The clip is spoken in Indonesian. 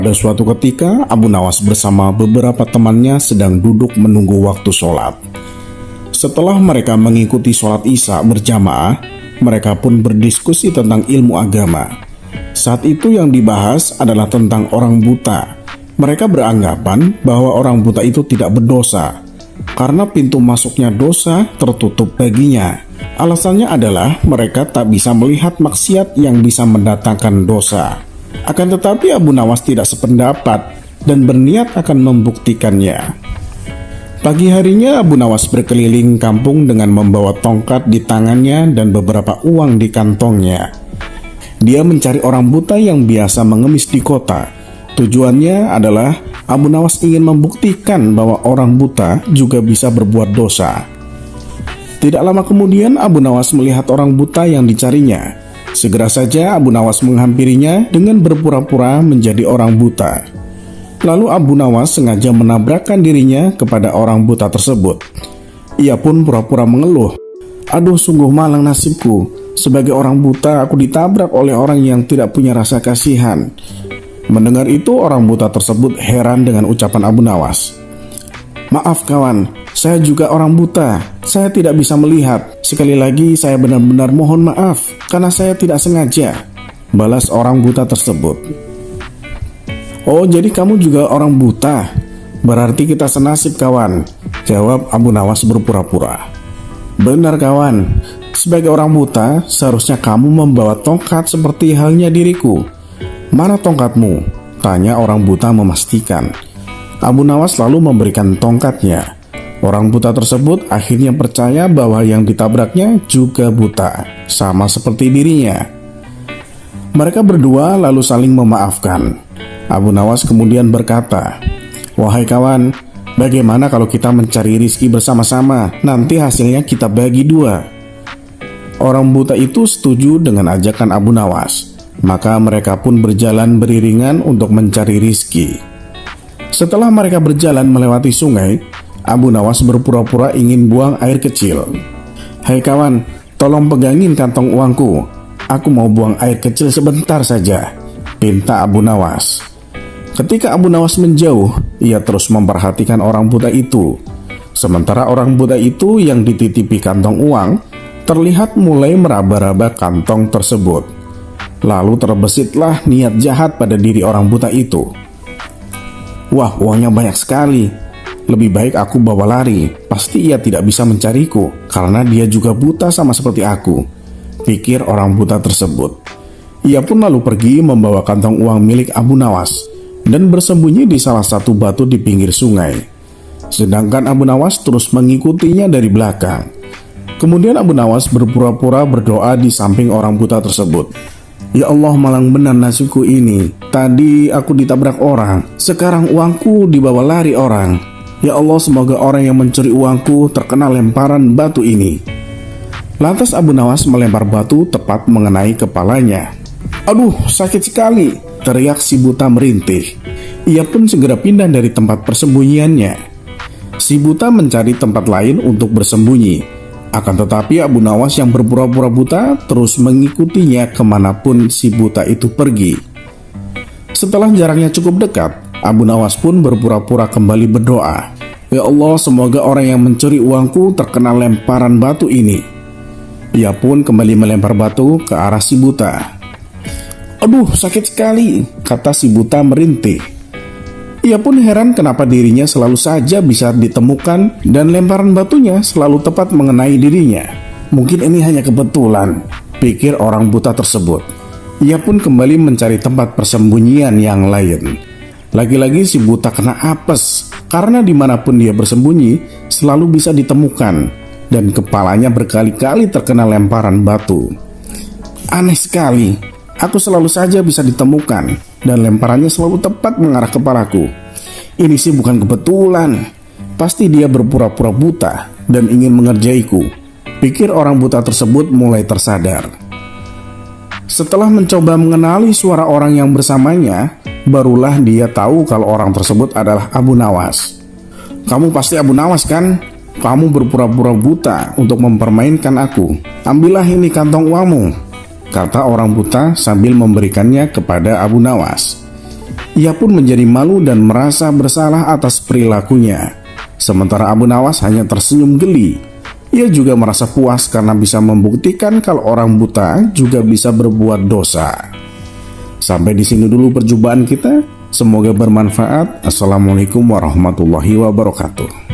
Pada suatu ketika, Abu Nawas bersama beberapa temannya sedang duduk menunggu waktu sholat. Setelah mereka mengikuti sholat Isya berjamaah, mereka pun berdiskusi tentang ilmu agama. Saat itu yang dibahas adalah tentang orang buta. Mereka beranggapan bahwa orang buta itu tidak berdosa, karena pintu masuknya dosa tertutup baginya. Alasannya adalah mereka tak bisa melihat maksiat yang bisa mendatangkan dosa. Akan tetapi Abu Nawas tidak sependapat dan berniat akan membuktikannya. Pagi harinya Abu Nawas berkeliling kampung dengan membawa tongkat di tangannya dan beberapa uang di kantongnya. Dia mencari orang buta yang biasa mengemis di kota. Tujuannya adalah Abu Nawas ingin membuktikan bahwa orang buta juga bisa berbuat dosa. Tidak lama kemudian Abu Nawas melihat orang buta yang dicarinya. Segera saja Abu Nawas menghampirinya dengan berpura-pura menjadi orang buta. Lalu Abu Nawas sengaja menabrakkan dirinya kepada orang buta tersebut. Ia pun pura-pura mengeluh, "Aduh, sungguh malang nasibku. Sebagai orang buta aku ditabrak oleh orang yang tidak punya rasa kasihan." Mendengar itu orang buta tersebut heran dengan ucapan Abu Nawas. "Maaf kawan, saya juga orang buta. Saya tidak bisa melihat. Sekali lagi saya benar-benar mohon maaf karena saya tidak sengaja," balas orang buta tersebut. "Oh, jadi kamu juga orang buta? Berarti kita senasib kawan," jawab Abu Nawas berpura-pura. "Benar kawan, sebagai orang buta seharusnya kamu membawa tongkat seperti halnya diriku." "Mana tongkatmu?" tanya orang buta memastikan. Abu Nawas lalu memberikan tongkatnya. Orang buta tersebut akhirnya percaya bahwa yang ditabraknya juga buta, sama seperti dirinya. Mereka berdua lalu saling memaafkan. Abu Nawas kemudian berkata, "Wahai kawan, bagaimana kalau kita mencari rizki bersama-sama? Nanti hasilnya kita bagi dua." Orang buta itu setuju dengan ajakan Abu Nawas. Maka mereka pun berjalan beriringan untuk mencari rizki. Setelah mereka berjalan melewati sungai, Abu Nawas berpura-pura ingin buang air kecil. "Hai kawan, tolong pegangin kantong uangku. Aku mau buang air kecil sebentar saja," pinta Abu Nawas. Ketika Abu Nawas menjauh, ia terus memperhatikan orang buta itu. Sementara orang buta itu yang dititipi kantong uang, terlihat mulai meraba-raba kantong tersebut. Lalu terbesitlah niat jahat pada diri orang buta itu. "Wah, uangnya banyak sekali. Lebih baik aku bawa lari. Pasti ia tidak bisa mencariku karena dia juga buta sama seperti aku," pikir orang buta tersebut. Ia pun lalu pergi membawa kantong uang milik Abu Nawas dan bersembunyi di salah satu batu di pinggir sungai. Sedangkan Abu Nawas terus mengikutinya dari belakang. Kemudian Abu Nawas berpura-pura berdoa di samping orang buta tersebut. "Ya Allah, malang benar nasibku ini. Tadi aku ditabrak orang, sekarang uangku dibawa lari orang. Ya Allah, semoga orang yang mencuri uangku terkena lemparan batu ini." Lantas Abu Nawas melempar batu tepat mengenai kepalanya. "Aduh, sakit sekali," teriak si buta merintih. Ia pun segera pindah dari tempat persembunyiannya. Si buta mencari tempat lain untuk bersembunyi. Akan tetapi Abu Nawas yang berpura-pura buta terus mengikutinya kemanapun si buta itu pergi. Setelah jaraknya cukup dekat, Abu Nawas pun berpura-pura kembali berdoa, "Ya Allah, semoga orang yang mencuri uangku terkena lemparan batu ini." Ia pun kembali melempar batu ke arah si buta. "Aduh, sakit sekali," kata si buta merintih. Ia pun heran kenapa dirinya selalu saja bisa ditemukan dan lemparan batunya selalu tepat mengenai dirinya. Mungkin ini hanya kebetulan, pikir orang buta tersebut. Ia pun kembali mencari tempat persembunyian yang lain. Lagi-lagi si buta kena apes karena dimanapun dia bersembunyi selalu bisa ditemukan dan kepalanya berkali-kali terkena lemparan batu. "Aneh sekali, aku selalu saja bisa ditemukan dan lemparannya selalu tepat mengarah kepalaku. Ini sih bukan kebetulan. Pasti dia berpura-pura buta dan ingin mengerjaiku," pikir orang buta tersebut mulai tersadar. Setelah mencoba mengenali suara orang yang bersamanya, barulah dia tahu kalau orang tersebut adalah Abu Nawas. "Kamu pasti Abu Nawas kan? Kamu berpura-pura buta untuk mempermainkan aku. Ambillah ini kantong uangmu," kata orang buta sambil memberikannya kepada Abu Nawas. Ia pun menjadi malu dan merasa bersalah atas perilakunya. Sementara Abu Nawas hanya tersenyum geli. Ia juga merasa puas karena bisa membuktikan kalau orang buta juga bisa berbuat dosa. Sampai di sini dulu perjumpaan kita. Semoga bermanfaat. Assalamualaikum warahmatullahi wabarakatuh.